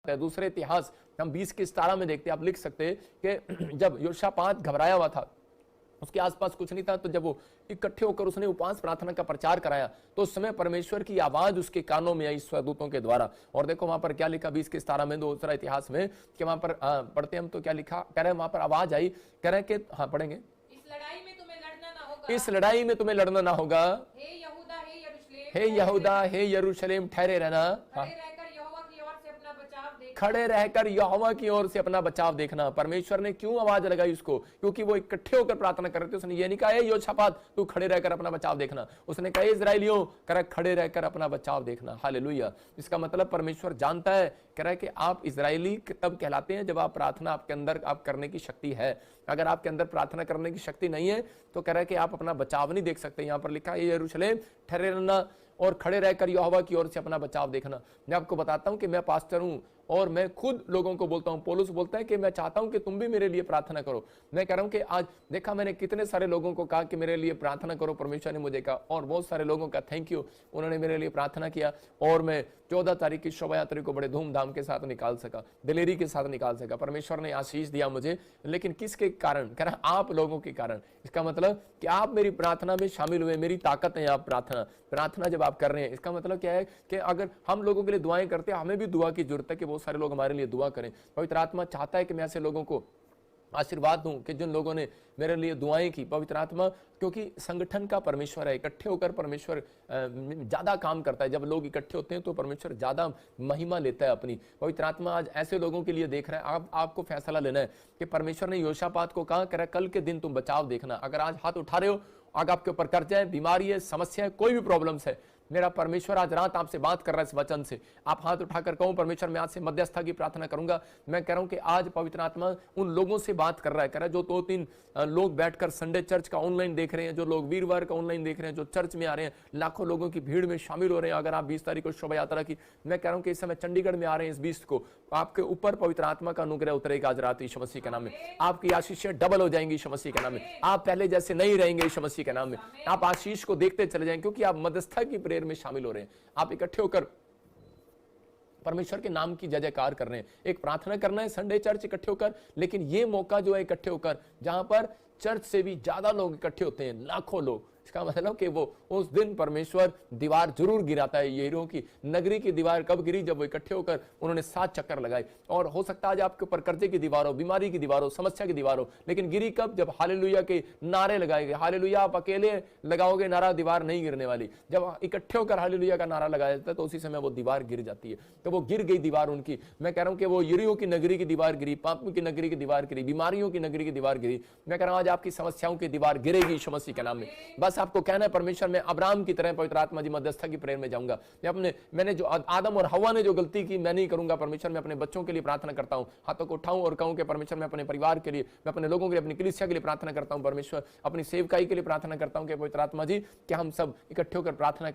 है। दूसरे इतिहास हम 20 के 17 में देखते हैं, आप लिख सकते हैं कि जब योशापात घबराया हुआ था, उसके आसपास कुछ नहीं था, तो जब वो इकट्ठे होकर उसने उपवास प्रार्थना का प्रचार कराया तो उस समय परमेश्वर की आवाज उसके कानों में आई स्वदूतों के द्वारा। और देखो वहां पर क्या लिखा 20 के 17 में, दूसरा इतिहास में, कि वहां पर पढ़ते हम तो क्या लिखा, कह रहे हैं वहां पर आवाज आई, कह रहे हैं कि हाँ पढ़ेंगे, इस लड़ाई में तुम्हें लड़ना ना होगा, इस लड़ाई में तुम्हें लड़ना ना होगा, हे यहूदा हे यरूशलेम, हे यहूदा हे यरूशलेम ठहरे रहना, खड़े रहकर यहोवा की ओर से अपना बचाव देखना। खड़े रहकर यहोवा की ओर से अपना बचाव देखना। परमेश्वर ने क्यों आवाज लगाई उसको? क्योंकि वो इकट्ठे होकर प्रार्थना कर रहे थे। उसने ये नहीं कहा योशापात तू खड़े रहकर अपना बचाव देखना, उसने कहा इजराइलियों कर खड़े रहकर अपना बचाव देखना। हालेलुया। इसका मतलब परमेश्वर जानता है, कह रहा है कि आप इजरायली तब कहलाते हैं जब आप प्रार्थना आपके अंदर आप करने की शक्ति है। अगर आपके अंदर प्रार्थना करने की शक्ति नहीं है तो कह रहा है कि आप अपना बचाव नहीं देख सकते। यहां पर लिखा है यरूशलेम ठहरे रहना और खड़े रहकर यहोवा की ओर से अपना बचाव देखना। मैं आपको बताता हूं कि मैं पास्टर हूं और मैं खुद लोगों को बोलता हूं, पौलुस बोलता है कि मैं चाहता हूं कि तुम भी मेरे लिए प्रार्थना करो। मैं कह रहा हूं कि आज देखा मैंने कितने सारे लोगों को कहा कि मेरे लिए प्रार्थना करो, परमेश्वर ने मुझे कहा, और बहुत सारे लोगों का थैंक यू, उन्होंने मेरे लिए प्रार्थना किया और मैं 14 तारीख की शोभा यात्रा को बड़े धूमधाम के साथ निकाल सका, दिलेरी के साथ निकाल सका। परमेश्वर ने आशीष दिया मुझे, लेकिन किसके कारण? कह रहा आप लोगों के कारण। इसका मतलब कि आप मेरी प्रार्थना में शामिल हुए, मेरी ताकत है आप प्रार्थना जब आप कर रहे हैं। इसका मतलब क्या है कि अगर हम लोगों के लिए दुआएं करते हैं, हमें भी दुआ की जरूरत है कि बहुत सारे लोग हमारे लिए दुआ करें। पवित्र आत्मा चाहता है कि मैं ऐसे लोगों को आशीर्वाद दूं कि जिन लोगों ने मेरे लिए दुआएं की। पवित्र आत्मा क्योंकि संगठन का परमेश्वर है, इकट्ठे होकर परमेश्वर ज्यादा काम करता है। जब लोग इकट्ठे होते हैं तो परमेश्वर ज्यादा महिमा लेता है अपनी। पवित्र आत्मा आज ऐसे लोगों के लिए देख रहा है। आपको फैसला लेना है कि परमेश्वर ने योशापात को कहा, कह कल के दिन तुम बचाव देखना। अगर आज हाथ उठा रहे हो, अगर आपके ऊपर कर्जा है, बीमारी है, समस्या है, कोई भी प्रॉब्लम्स है, मेरा परमेश्वर आज रात आपसे बात कर रहा है इस वचन से। आप हाथ उठाकर कहो परमेश्वर मैं आज से मध्यस्थता की प्रार्थना करूंगा। मैं कह रहा हूं कि आज पवित्र आत्मा उन लोगों से बात कर रहा है, कह रहा है जो 2-3 लोग बैठकर संडे चर्च का ऑनलाइन देख रहे हैं, जो लोग वीरवार का ऑनलाइन देख रहे हैं, जो चर्च में आ रहे हैं, लाखों लोगों की भीड़ में शामिल हो रहे हैं। अगर आप 20 तारीख को शोभा यात्रा की, मैं कह रहा हूं कि इस समय चंडीगढ़ में आ रहे हैं, इस 20 को आपके ऊपर पवित्र आत्मा का अनुग्रह उतरेगा आज रात यीशु मसीह के नाम में। आपकी आशीषें डबल हो जाएंगी यीशु मसीह के नाम में। आप पहले जैसे नहीं रहेंगे यीशु मसीह के नाम में। आप आशीष को देखते चले जाएंगे क्योंकि आप मध्यस्थता की प्रेयर में शामिल हो रहे हैं। आप इकट्ठे होकर परमेश्वर के नाम की जय जयकार कर रहे हैं। एक प्रार्थना करना है संडे चर्च इकट्ठे होकर, लेकिन ये मौका जो है इकट्ठे होकर, जहां पर चर्च से भी ज्यादा लोग इकट्ठे होते हैं, लाखों लोग, इसका मतलब कि वो उस दिन परमेश्वर दीवार जरूर गिराता है। यरीहो की नगरी की दीवार कब गिरी? जब वो इकट्ठे होकर उन्होंने 7 चक्कर लगाए। और हो सकता है आज आपके ऊपर कर्जे की दीवार हो, बीमारी की दीवार हो, समस्या की दीवार हो, लेकिन गिरी कब? जब हालेलुया के नारे लगाए गए। हालेलुया आप अकेले लगाओगे नारा, दीवार नहीं गिरने वाली। जब इकट्ठे होकर हालेलुया का नारा लगाया जाता है तो उसी समय वो दीवार गिर जाती है। तो वो गिर गई दीवार उनकी। मैं कह रहा हूं कि वो यरीहो की नगरी की दीवार गिरी, पापों की नगरी की दीवार गिरी, बीमारियों की नगरी की दीवार गिरी। मैं कह रहा हूं आज आपकी समस्याओं की दीवार गिरेगी यीशु मसीह के नाम में। बस आपको कहना है परमेश्वर मैं अब्राहम की तरह पवित्र आत्मा जी मध्यस्थता की प्रेयर में जाऊंगा। मैंने जो आदम और हवा ने जो गलती की मैं नहीं करूंगा। परमेश्वर मैं अपने बच्चों के लिए प्रार्थना करता हूं, हाथों को उठाऊं और कहूं कि परमेश्वर मैं अपने परिवार के लिए, मैं अपने लोगों के लिए, अपनी कलीसिया के लिए प्रार्थना करता हूं। परमेश्वर अपनी सेवकाई के लिए प्रार्थना करता हूं कि पवित्र आत्मा जी कि हम सब इकट्ठे होकर प्रार्थना